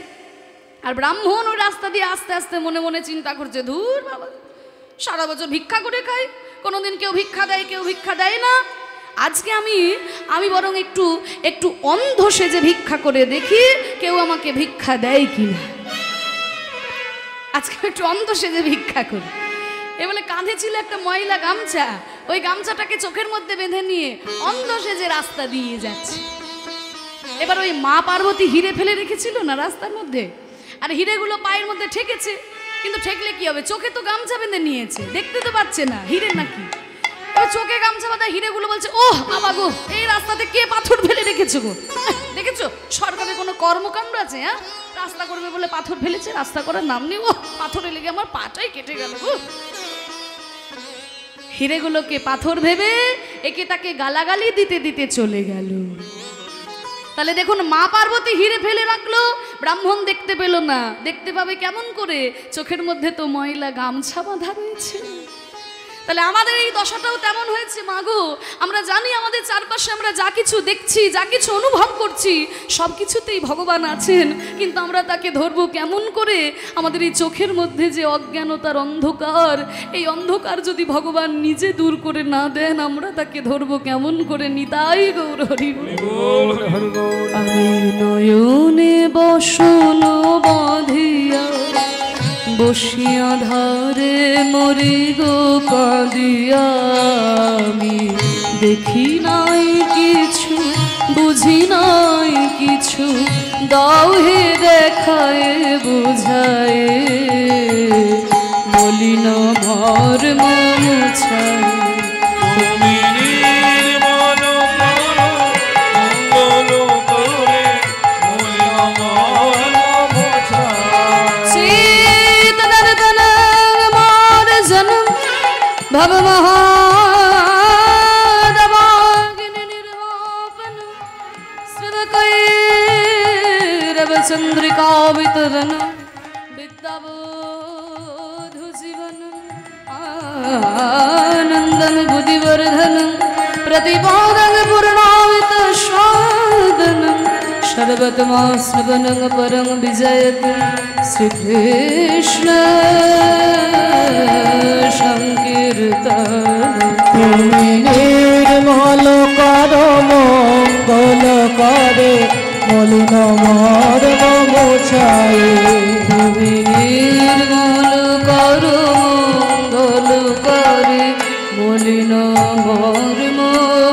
আর ব্রাহ্মণ ওই রাস্তা দিয়ে আস্তে আস্তে মনে মনে চিন্তা করছে, ধুর বাবা, সারা বছর ভিক্ষা করে খাই, কোনোদিন কেউ ভিক্ষা দেয় কেউ ভিক্ষা দেয় না, আজকে আমি বরং একটু একটু অন্ধ সেজে ভিক্ষা করে দেখি কেউ আমাকে ভিক্ষা দেয় কিনা। আজকে একটু অন্ধ সেজে ভিক্ষা করি। এ বলে কাঁধে ছিল একটা ময়লা গামছা, ওই গামছাটাকে চোখের মধ্যে বেঁধে নিয়ে অন্ধ সেজে রাস্তা দিয়ে যাচ্ছে। এবার ওই মা পার্বতী হিরে ফেলে রেখেছিল না রাস্তার মধ্যে, আর হিরেগুলো পায়ের মধ্যে ঠেকেছে, কিন্তু ঠেকলে কি হবে, চোখে তো গামছা বেঁধে নিয়েছে, দেখতে তো পাচ্ছে না হিরে নাকি। এবার চোখে গামছা বাঁধা হিরেগুলো বলছে, ওহ বাবা গো, এই রাস্তাতে কে পাথর ফেলে রেখেছো গো, দেখেছো সরকারের কোনো কর্মকাণ্ড আছে? হ্যাঁ, রাস্তা করবে বলে পাথর ফেলেছে, রাস্তা করার নাম নেই, ও পাথরে লেগে আমার পাটাই কেটে গেল গো। হিরেগুলোকে পাথর ভেবে একে তাকে গালাগালি দিতে দিতে চলে গেল। তাহলে দেখুন, মা পার্বতী হিরে ফেলে রাখলো, ব্রাহ্মণ দেখতে পেল না। দেখতে পাবে কেমন করে? চোখের মধ্যে তো ময়লা গামছা বাঁধা রয়েছে। তাহলে আমাদের এই দশাটাও তেমন হয়েছে মাগো। আমরা জানি আমাদের চারপাশে আমরা যা কিছু দেখছি, যা কিছু অনুভব করছি, সব কিছুতেই ভগবান আছেন, কিন্তু আমরা তাকে ধরবো কেমন করে? আমাদের এই চোখের মধ্যে যে অজ্ঞানতার অন্ধকার, এই অন্ধকার যদি ভগবান নিজে দূর করে না দেন, আমরা তাকে ধরবো কেমন করে? নিতাই গৌর হরি বল। আমি নয়নে বসন বাঁধিয়া বসিয়া ধারে মরি গো কাঁদিয়া, আমি দেখি নাই কিছু, বুঝি নাই কিছু, দাও হে দেখায় বুঝায়, মলিন ভর মুছায়। भव महादवाग्नि निर्वापन स्मृतकैरव चंद्रिका वितरण विद्याबोधु जीवन आनंदन बुद्धिवर्धन प्रतिपादन पूर्णावित स्वादन सर्वतमा स्मृतनं परं विजयत श्री कृष्ण সংকীর্তন। তুমি নির্মল কর মঙ্গল করে, মলিন মর্ম মোছায়। তুমি নির্মল কর মঙ্গল করে, মলিন মর্ম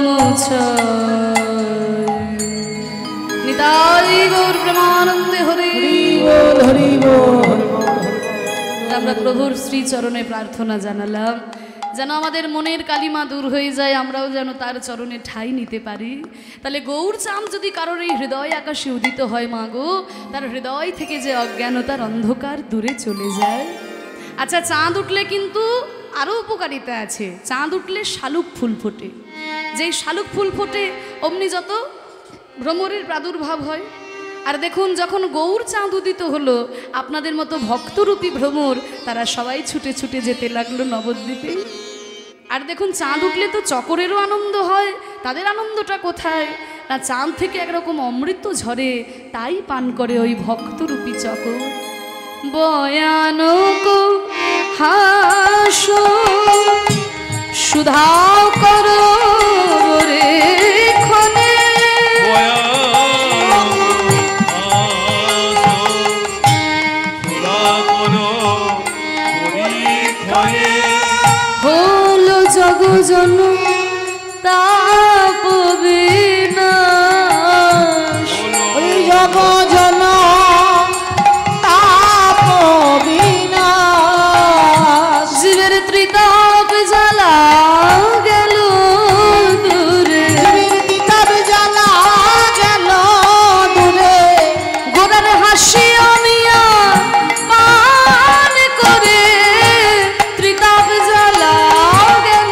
মোছায়। নিতাই গৌর প্রেমানন্দে হরি বল, হরি বল। আমরা প্রভুর শ্রীচরণে প্রার্থনা জানালাম যেন আমাদের মনের কালিমা দূর হয়ে যায়, আমরাও যেন তার চরণে ঠাঁই নিতে পারি। তাহলে গৌর চাঁদ যদি কারোর এই হৃদয় আকাশে উদিত হয় মাগো, তার হৃদয় থেকে যে অজ্ঞানতার অন্ধকার দূরে চলে যায়। আচ্ছা, চাঁদ উঠলে কিন্তু আরও উপকারিতা আছে। চাঁদ উঠলে শালুক ফুল ফোটে, যেই শালুক ফুল ফোটে অমনি যত ভ্রমরের প্রাদুর্ভাব হয়। আর দেখুন, যখন গৌর চাঁদ উদিত হলো, আপনাদের মতো ভক্তরূপী ভ্রমর তারা সবাই ছুটে ছুটে যেতে লাগলো নবদ্বীপে। আর দেখুন, চাঁদ উঠলে তো চকরেরও আনন্দ হয়। তাদের আনন্দটা কোথায়? না, চাঁদ থেকে একরকম অমৃত ঝরে, তাই পান করে ওই ভক্তরূপী চকর। বয়ানক হাসো সুধাও করো রে ক্ষণে, হলো জগজন তাপ বিনাশ। জগজন তাপ বিনাশ, জীবের ত্রিতাপ জ্বালা গেল দূরে, ত্রিতাপ জ্বালা গেল দূরে। গোড়ার হাসি আমিয়া পান করে, ত্রিতাপ জ্বালা গেল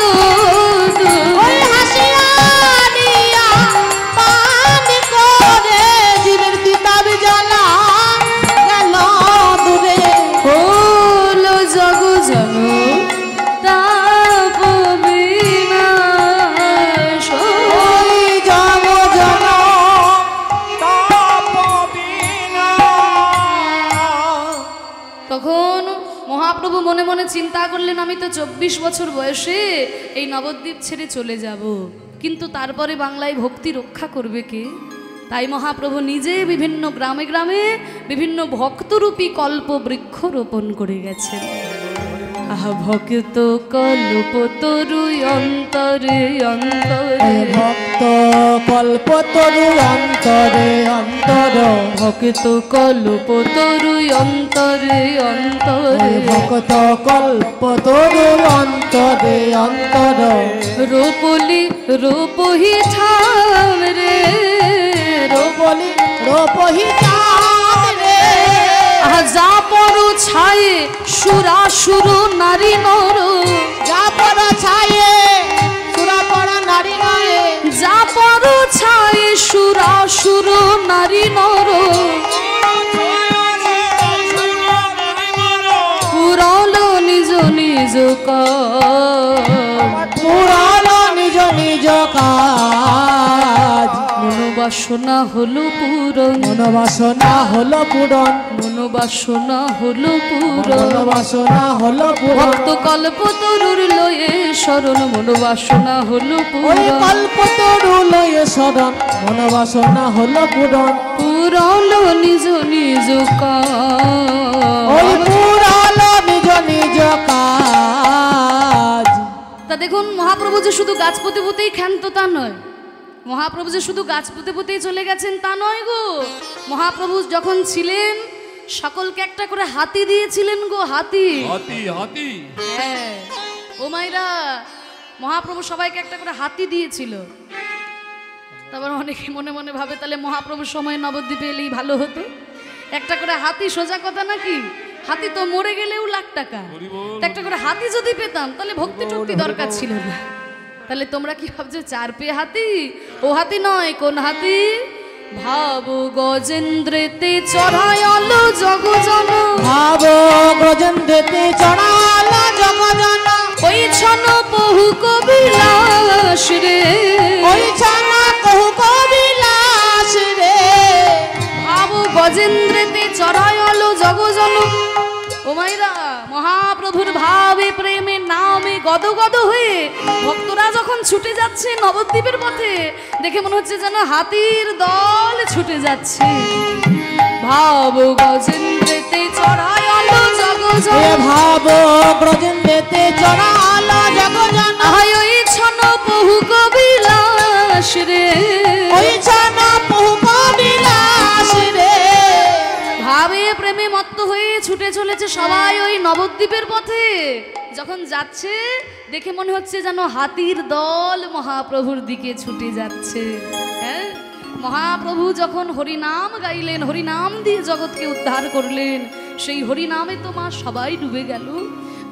দূরে। ওই হাসিয়া দিয়া পান করে, জীবের ত্রিতাপ জ্বালা গেল দূরে। হলো জগজন তাপ বিনাশ। ওই জগজন তাপ বিনাশ। তখন মহাপ্রভু মনে মনে চিন্তা করলেন, আমি তো 24 বছর বয়সে এই নবদ্বীপ ছেড়ে চলে যাব, কিন্তু তারপরে বাংলায় ভক্তি রক্ষা করবে কে? তাই মহাপ্রভু নিজে বিভিন্ন গ্রামে গ্রামে বিভিন্ন ভক্তরূপী কল্প বৃক্ষ রোপণ করে গেছেন। আহা ভক্ত কল্প তরু অন্তরে অন্তরে, ভক্ত কল্প তরু অন্তরে অন্তর, ভক্ত কল্প তরু অন্তরে অন্তরে, ভক্ত কল্প তরু অন্তরে অন্তর, রূপলি রূপহি ঠাম রে, রূপলি রূপহি ঠাম রে, আহা যা পরু ছায়ে সুরাসুর নারী নর, যা পর ছায়ে সুরা পড়া নারী নরে, যা পরু ছায়ে সুরাসুর নারী নর, পুরাল নিজ নিজ কাজ, পুরাল নিজ নিজ কাজ, মনোবাসনা হলো পূরণ, মনোবাসনা হলো পূরণ, মনোবাসনা হলো পূরণ, মনোবাসনা হলো পূরণ, ভক্ত কল্প তরুর লয়ে শরণ, মনোবাসনা হলো ওই পূরণ, কল্প তরু লয়ে শরণ, মনোবাসনা হলো পূরণ, পুরাল নিজ নিজ ওই কাজ। পুরাল নিজ নিজ কাজ। তা দেখুন মহাপ্রভু যে শুধু গাছ পুঁতে পুঁতেই ক্ষান্ত তা নয়, মহাপ্রভু যে শুধু গাছ পুঁতে পুঁতেই চলে গেছেন তা নয় গো। মহাপ্রভু যখন ছিলেন সকলকে একটা করে হাতি দিয়েছিলেন গো, হাতি। হাতি হাতি হ্যাঁ ও মাইরা, মহাপ্রভু সবাইকে একটা করে হাতি দিয়েছিল। তারপর অনেকে মনে মনে ভাবে তাহলে মহাপ্রভুর সময় নবদ্বীপে এলেই ভালো হতো, একটা করে হাতি সোজা কথা নাকি? হাতি তো মরে গেলেও লাখ টাকা, তা একটা করে হাতি যদি পেতাম তাহলে ভক্তি টক্তি দরকার ছিল না। তাহলে তোমরা কি ভাবছো 4 পেয়ে হাতি? ও হাতি নয়, কোন হাতি? ভাব গজেন্দ্রেতে চড়ায়ল জগজন, ভাব গজেন্দ্রেতে চড়াল জগজন, ওই ছন বহু কবিলাস রে, ওই ছানা কহু কবিলাস রে, ভাব গজেন্দ্রেতে চড়ায়ল জগজন। ও মাইরা, মহাপ্রভুর ভাবে প্রেমে নামে গদ গদ হয়ে ভক্তরা যখন ছুটে যাচ্ছে নবদ্বীপের পথে, দেখে মনে হচ্ছে যেন হাতির দল ছুটে যাচ্ছে। ভাব গজেন্দ্রেতে চড়ায়ল জগজন, এ ভাব গজেন্দ্রেতে চড়াল জগজন, আহাই ওই ছন বহু কবিলাস রে, ওই ছানা কহু কবিলাস রে, ভাবে প্রেমে মত্ত হয়ে ছুটে চলেছে সবাই ওই নবদ্বীপের পথে। যখন যাচ্ছে দেখে মনে হচ্ছে যেন হাতির দল মহাপ্রভুর দিকে ছুটে যাচ্ছে। হ্যাঁ, মহাপ্রভু যখন হরিনাম গাইলেন, হরিনাম দিয়ে জগৎকে উদ্ধার করলেন, সেই হরিনামে তো মা সবাই ডুবে গেল,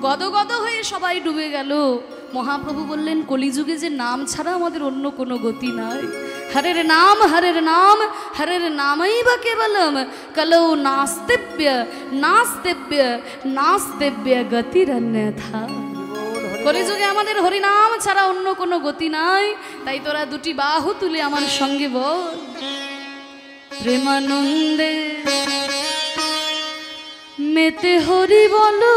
গদগদ হয়ে সবাই ডুবে গেল। মহাপ্রভু বললেন কলিযুগে যে নাম ছাড়া আমাদের অন্য কোনো গতি নাই। হরের নাম হরের নাম হরের নামই বা কেবলম কলৌ নাস্তিব্য নাস্তিব্য নাস্তিব্য গতিরন্যথা। কলিযুগে আমাদের হরিনাম ছাড়া অন্য কোনো গতি নাই। তাই তোরা দুটি বাহু তুলে আমার সঙ্গে বল, প্রেমানন্দে মেতে হরি বলো,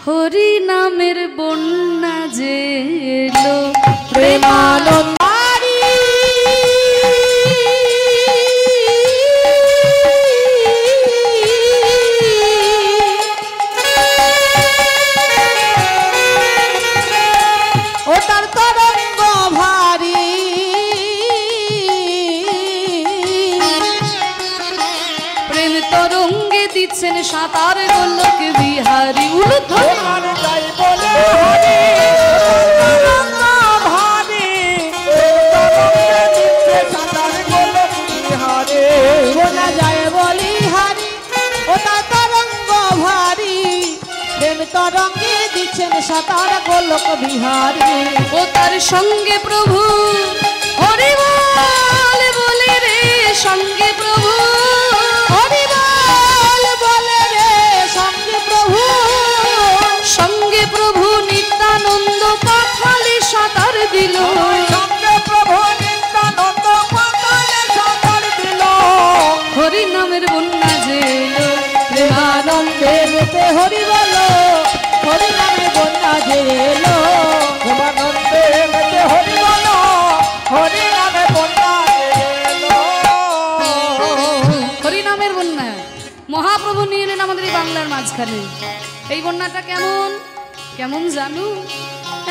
হরি নামের বন্যা যে এলো, প্রেমানন্দ ও তার তরঙ্গ ভারী, প্রেম তরঙ্গে দিচ্ছেন সাঁতার গোলক বিহারী। উলুধ্ব বোঝা যায় বলি হারি, ও তার তরঙ্গ ভারী, প্রেম তরঙ্গে দিচ্ছেন সাঁতার গোলক বিহারী। ও তার সঙ্গে প্রভু হরি বল বলে রে, সঙ্গে প্রভু হরি বল বলে রে, সঙ্গে প্রভু, সঙ্গে প্রভু নিত্যানন্দ পাথালে সাঁতার দিল, সঙ্গে প্রভু নিত্যানন্দ পাতালে সাঁতার দিল। হরি নামের বন্যা যে এলো, প্রেমানন্দে মেতে হরি বলো, হরি নামে বন্যা যে এলো, বাংলার মাঝখানে। এই বন্যাটা কেমন কেমন জানো?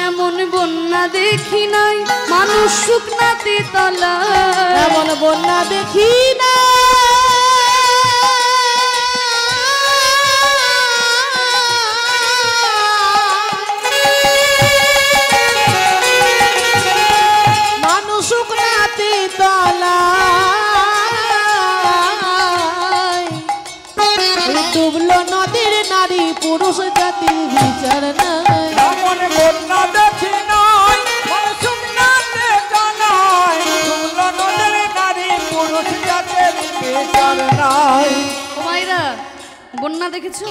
এমন বন্যা দেখি নাই মানুষ শুকনাতে তলা, এমন বন্যা দেখি না মানুষ শুকনাতে তলা, ডুবলো নদীর নারী পুরুষ জাতি বিচার নাই। এমন বন্যা দেখি নাই মানুষ শুকনাতে তলায়, ডুবলো নদীর নারী পুরুষ জাতির বিচার নাই। ও মাইরা, বন্যা দেখেছো?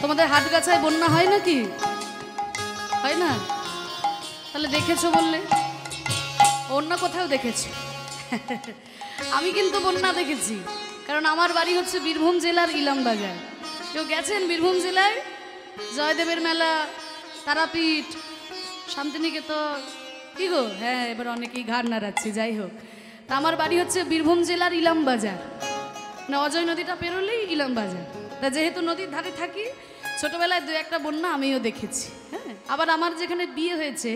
তোমাদের হাটগাছায় বন্যা হয় নাকি? হয় না? তাহলে দেখেছো বললে, অন্য কোথাও দেখেছো? আমি কিন্তু বন্যা দেখেছি, কারণ আমার বাড়ি হচ্ছে বীরভূম জেলার ইলামবাজার। কেউ গেছেন বীরভূম জেলায়? জয়দেবের মেলা, তারাপীঠ, শান্তিনিকেতন, কি গো? হ্যাঁ, এবার অনেকেই ঘাড় নাড়াচ্ছে। যাই হোক, তা আমার বাড়ি হচ্ছে বীরভূম জেলার ইলামবাজার, মানে অজয় নদীটা পেরোলেই ইলামবাজার। তা যেহেতু নদীর ধারে থাকি, ছোটবেলায় দু একটা বন্যা আমিও দেখেছি। হ্যাঁ, আবার আমার যেখানে বিয়ে হয়েছে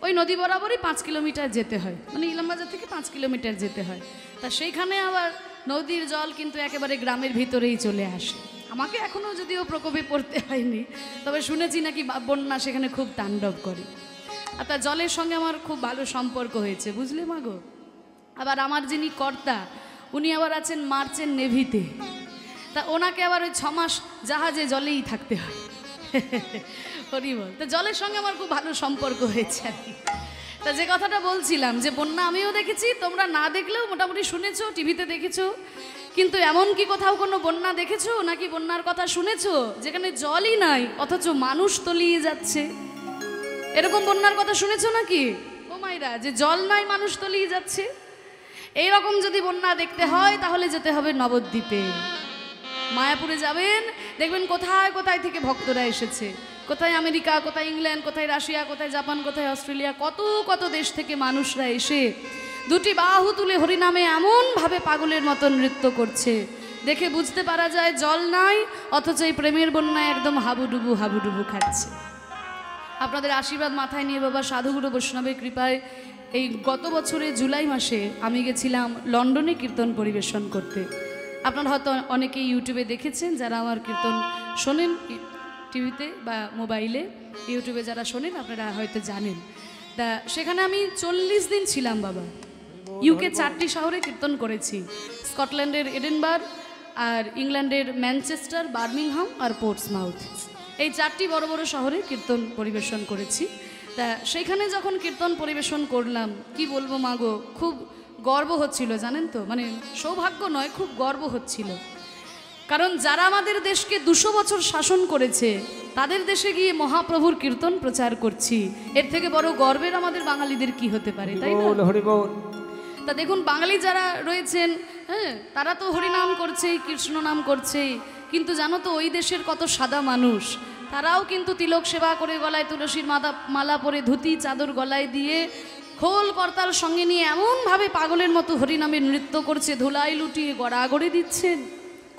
ওই নদী বরাবরই 5 কিলোমিটার যেতে হয়, মানে ইলামবাজার থেকে 5 কিলোমিটার যেতে হয়। তা সেইখানে আবার নদীর জল কিন্তু একেবারে গ্রামের ভিতরেই চলে আসে। আমাকে এখনও যদিও প্রকোপে পড়তে হয়নি, তবে শুনেছি নাকি বন্যা সেখানে খুব তাণ্ডব করে। আর তার জলের সঙ্গে আমার খুব ভালো সম্পর্ক হয়েছে, বুঝলে মাগো। আবার আমার যিনি কর্তা, উনি আবার আছেন মার্চেন্ট নেভিতে। তা ওনাকে আবার ওই 6 মাস জাহাজে জলেই থাকতে হয়। হরিবল। তা জলের সঙ্গে আমার খুব ভালো সম্পর্ক হয়েছে আর কি। তা যে কথাটা বলছিলাম, যে বন্যা আমিও দেখেছি, তোমরা না দেখলেও মোটামুটি শুনেছো, টিভিতে দেখেছো। কিন্তু এমন কি কোথাও কোনো বন্যা দেখেছো নাকি বন্যার কথা শুনেছো যেখানে জলই নাই অথচ মানুষ তলিয়ে যাচ্ছে? এরকম বন্যার কথা শুনেছো নাকি? ও মাইরা, যে জল নাই মানুষ তলিয়ে যাচ্ছে। এইরকম যদি বন্যা দেখতে হয় তাহলে যেতে হবে নবদ্বীপে, মায়াপুরে যাবেন, দেখবেন কোথায় কোথায় থেকে ভক্তরা এসেছে। কোথায় আমেরিকা, কোথায় ইংল্যান্ড, কোথায় রাশিয়া, কোথায় জাপান, কোথায় অস্ট্রেলিয়া, কত কত দেশ থেকে মানুষরা এসে দুটি বাহু তুলে হরিনামে এমনভাবে পাগলের মতো নৃত্য করছে, দেখে বুঝতে পারা যায় জল নাই অথচ এই প্রেমের বন্যায় একদম হাবুডুবু হাবুডুবু খাচ্ছে। আপনাদের আশীর্বাদ মাথায় নিয়ে বাবা সাধুগুরু বৈষ্ণবের কৃপায় এই গত বছরে জুলাই মাসে আমি গেছিলাম লন্ডনে কীর্তন পরিবেশন করতে। আপনারা হয়তো অনেকেই ইউটিউবে দেখেছেন, যারা আমার কীর্তন শোনেন টিভিতে বা মোবাইলে, ইউটিউবে যারা শোনেন আপনারা হয়তো জানেন। তা সেখানে আমি 40 দিন ছিলাম বাবা। ইউকে 4টি শহরে কীর্তন করেছি, স্কটল্যান্ডের এডিনবার্গ, আর ইংল্যান্ডের ম্যানচেস্টার, বার্মিংহাম আর পোর্টসমাউথ। এই 4টি বড় বড় শহরে কীর্তন পরিবেশন করেছি। তা সেইখানে যখন কীর্তন পরিবেশন করলাম, কি বলবো মাগো, খুব গর্ব হচ্ছিল, জানেন তো, মানে সৌভাগ্য নয়, খুব গর্ব হচ্ছিল। কারণ যারা আমাদের দেশকে 200 বছর শাসন করেছে তাদের দেশে গিয়ে মহাপ্রভুর কীর্তন প্রচার করছি, এর থেকে বড় গর্বের আমাদের বাঙালিদের কি হতে পারে, তাই না? তা দেখুন, বাঙালি যারা রয়েছেন, হ্যাঁ, তারা তো হরিনাম করছে, কৃষ্ণ নাম করছে, কিন্তু জানো তো ওই দেশের কত সাদা মানুষ, তারাও কিন্তু তিলক সেবা করে, গলায় তুলসীর মালা পরে, ধুতি চাদর গলায় দিয়ে, খোল কর্তার সঙ্গে নিয়ে এমনভাবে পাগলের মতো হরিনামে নৃত্য করছে, ধুলাই লুটিয়ে গড়াগড়ি দিচ্ছেন।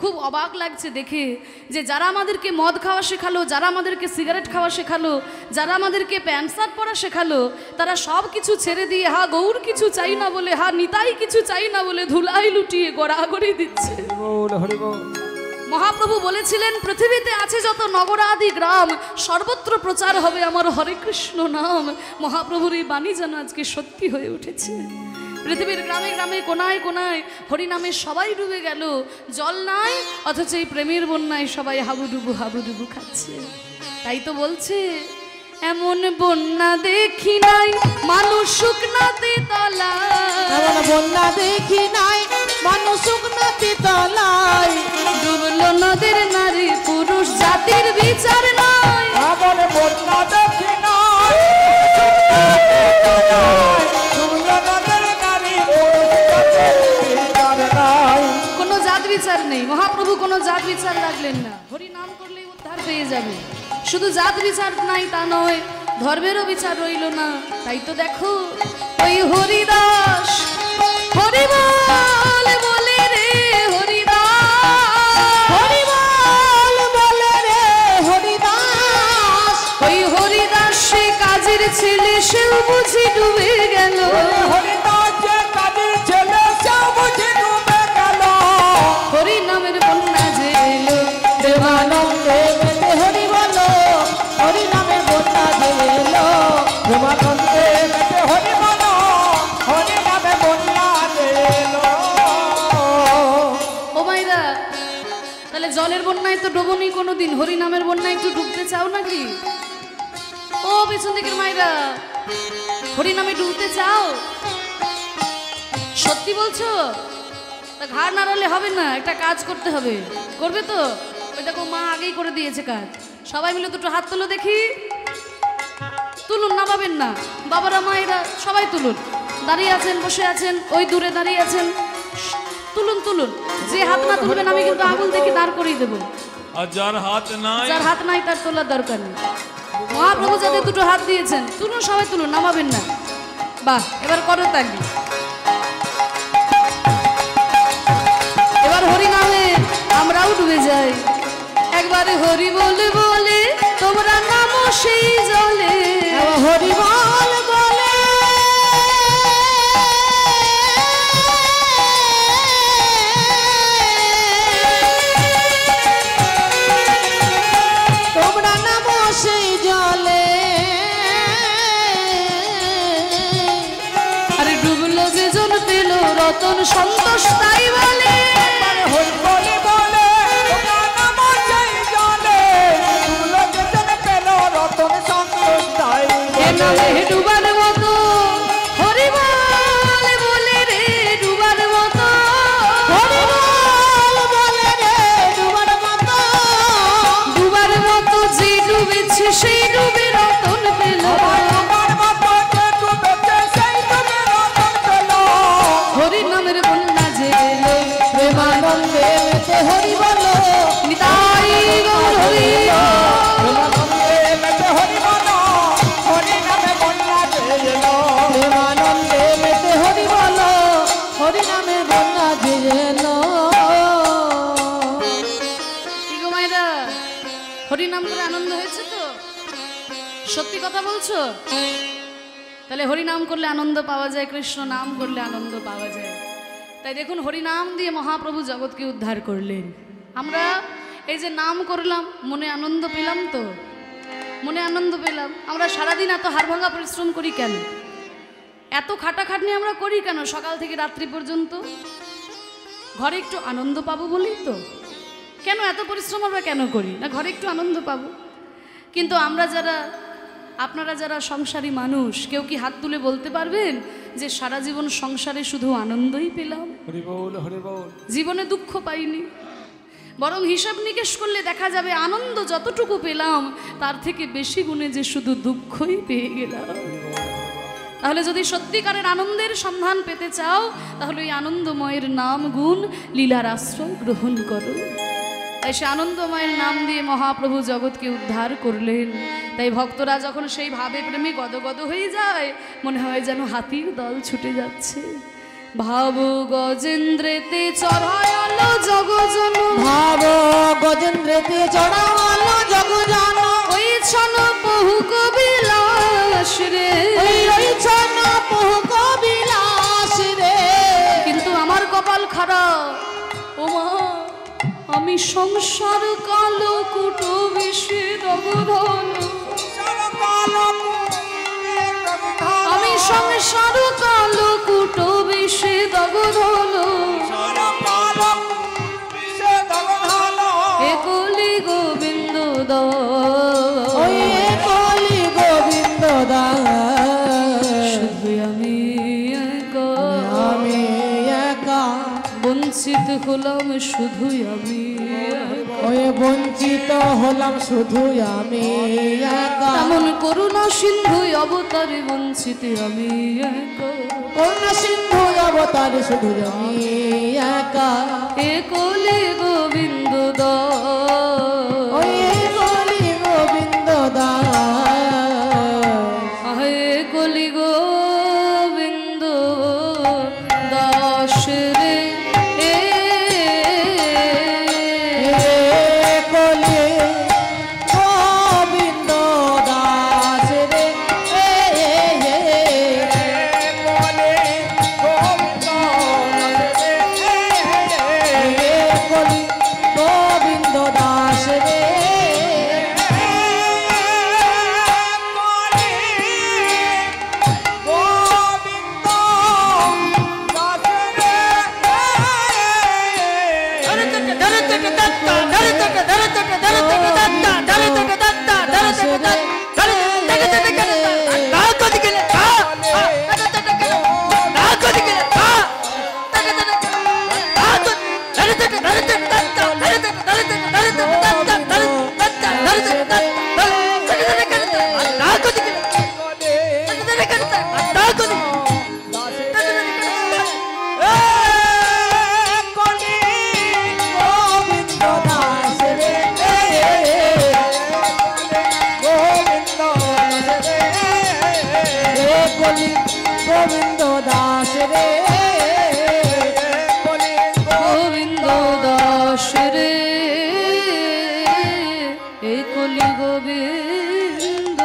খুব অবাক লাগছে দেখে, যে যারা আমাদেরকে মদ খাওয়া শেখালো, যারা আমাদেরকে সিগারেট খাওয়া শেখালো, যারা আমাদেরকে প্যান্ট শার্ট পরা শেখালো, তারা সব কিছু ছেড়ে দিয়ে হা গৌর কিছু চাই না বলে, হা নিতাই কিছু চাই না বলে ধুলাই লুটিয়ে গড়াগড়ি দিচ্ছে। মহাপ্রভু বলেছিলেন, পৃথিবীতে আছে যত নগরাদি গ্রাম, সর্বত্র প্রচার হবে আমার হরে কৃষ্ণ নাম। মহাপ্রভুর এই বাণী যেন আজকে সত্যি হয়ে উঠেছে। পৃথিবীর গ্রামে গ্রামে কোনায় কোনায় হরিনামে সবাই ডুবে গেল, জল নাই অথচ এই প্রেমের বন্যায় সবাই হাবুডুবু হাবুডুবু খাচ্ছে। তাই তো বলছে, এমন বন্যা দেখি নাই মানুষ শুকনাতে তলায়, এমন বন্যা দেখি নাই মানুষ শুকনাতে তলায়, ডুবলো নদীর নারী পুরুষ জাতির বিচার নাই। এমন বন্যা দেখি নাই কোনো জাত বিচার নেই, মহাপ্রভু কোনো জাত বিচার রাখলেন না, হরি নাম করলেই উদ্ধার পেয়ে যাবে। শুধু জাত বিচার নাই তা নয়, ধর্মেরও বিচার রইল না। তাই তো দেখো, ওই হরিদাস হরিবল বলে রে, হরিদাস হরিবল ছেলে সেও বুঝি ডুবে গেল। হরিদাস যে কাজীর ছেলে সেও বুঝি ডুবে গেল। হরি নামের বন্যা যে এলো প্রেমানন্দে মেতে হরি বলো, হরি নামে বন্যা যে এলো। প্রেমানন্দে মেতে হরি বলো, হরি নামে বন্যা যে এলো। ও মাইরা, তাহলে জলের বন্যায় তো ডোবনি কোনোদিন, হরি নামের বন্যায় একটু ডুবতে চাও নাকি? ও পেছন দিকের মাইরা, হরি নামে ডুবতে চাও? সত্যি বলছো? তা ঘাড় নাড়ালে হবে না, একটা কাজ করতে হবে। করবে তো? ওই দেখো মা আগেই করে দিয়েছে কাজ। সবাই মিলে দুটো হাত তুলো দেখি। তুলুন, নামাবেন না। বাবারা মায়েরা সবাই তুলুন। দাঁড়িয়ে আছেন, বসে আছেন, ওই দূরে দাঁড়িয়ে আছেন, তুলুন তুলুন। যে হাত না তুলবেন আমি কিন্তু আঙুল দেখে দাঁড় করিয়ে দেবো। আর যার হাত নাই, যার হাত নাই তার তোলার দরকার নেই। মহাপ্রভু যাদের দুটো হাত দিয়েছেন, তুলুন, সবাই তুলুন, নামাবেন না। বাহ, এবার করো তালি। এবার হরি নামে আমরাও ডুবে যাই। একবারে হরি বলে বলে তোমরা নামো সেই জলে। হরি বল বলে তোমরা নামো সেই জলে। আরে ডুবলো যে জন পেল রতন সন্তোষ তাই বলে। হরি বলে বলে তোমরা নামো সেই জলে। ডুবলো যে জন পেল রতন সন্তোষ তাই এ বলে। নামে ডুবার মতো হরি বলে বলে রে ডুবার মতো। হরি বল বলে রে ডুবার মতো। ডুবার মতো যে ডুবেছে সেই ডুবে রতন পেল। আমার মতো যে ডুবেছে সেই ডুবে রতন পেল। হরি নামের বন্যা যে এলো প্রেমানন্দে মেতে হরি বলো, নিতাই গৌর হরি প্রেমানন্দে মেতে হরি বলো, হরি নামে বন্যা যে এলো। প্রেমানন্দে মেতে হরি বলো, হরি নামে বন্যা যে এলো। কি গো মায়েরা, হরি নাম করে আনন্দ হয়েছে তো? সত্যি কথা বলছো? তাহলে হরি নাম করলে আনন্দ পাওয়া যায়, কৃষ্ণ নাম করলে আনন্দ পাওয়া যায়। তাই দেখুন, হরি নাম দিয়ে মহাপ্রভু জগৎকে উদ্ধার করলেন। আমরা এই যে নাম করলাম, মনে আনন্দ পেলাম তো? মনে আনন্দ পেলাম। আমরা সারাদিন এত হাড়ভাঙা পরিশ্রম করি কেন? এত খাটাখাটনি আমরা করি কেন সকাল থেকে রাত্রি পর্যন্ত? ঘরে একটু আনন্দ পাবো বলেই তো। কেন এত পরিশ্রম আমরা কেন করি না? ঘরে একটু আনন্দ পাবো। কিন্তু আমরা যারা, আপনারা যারা সংসারী মানুষ, কেউ কি হাত তুলে বলতে পারবেন যে সারা জীবন সংসারে শুধু আনন্দই পেলাম, হরি বল, হরি বল। জীবনে দুঃখ পাইনি? বরং হিসাব নিকেশ করলে দেখা যাবে আনন্দ যতটুকু পেলাম তার থেকে বেশি গুণে যে শুধু দুঃখই পেয়ে গেলাম। তাহলে যদি সত্যিকারের আনন্দের সন্ধান পেতে চাও, তাহলে ওই আনন্দময়ের নাম গুণ লীলার আশ্রয় গ্রহণ করো। তাই সে আনন্দময়ের নাম দিয়ে মহাপ্রভু জগৎকে উদ্ধার করলেন। তাই ভক্তরা যখন সেই ভাবে প্রেমে গদগদ হয়ে যায়, মনে হয় যেন হাতির দল ছুটে যাচ্ছে। ভাব গজেন্দ্রেতে চড়ায়ালো জগজন, ভাব গজেন্দ্রেতে চড়াওয়ালো জগজন। ওই ছন বহু কবিলাস রে, ওই ছন বহু কবিলাস রে। কিন্তু আমার কপাল খারাপ ও মা, আমি সংসার কালো কুটো বেশি রবধন। আমি সংসার কালো কুটো বেশি দগধন। এ কলি গোবিন্দ ওই কলি গোবিন্দ দাস। শুধু আমি একা, আমি একা বঞ্চিত হলাম শুধু আমি একা। ওই বঞ্চিত হলাম শুধু আমি একা। এমন করুণা সিন্ধু অবতারে বঞ্চিত আমি একা। করুণা সিন্ধু অবতার শুধু আমি একা। এ কলি গোবিন্দ ওই কলি গোবিন্দ দাস। হে কলি গোবিন্দ দাস রে, এ কলি গোবিন্দ দাস রে, গোবিন্দ দাস রে গোবিন্দ দাস রে এ কলি গোবিন্দ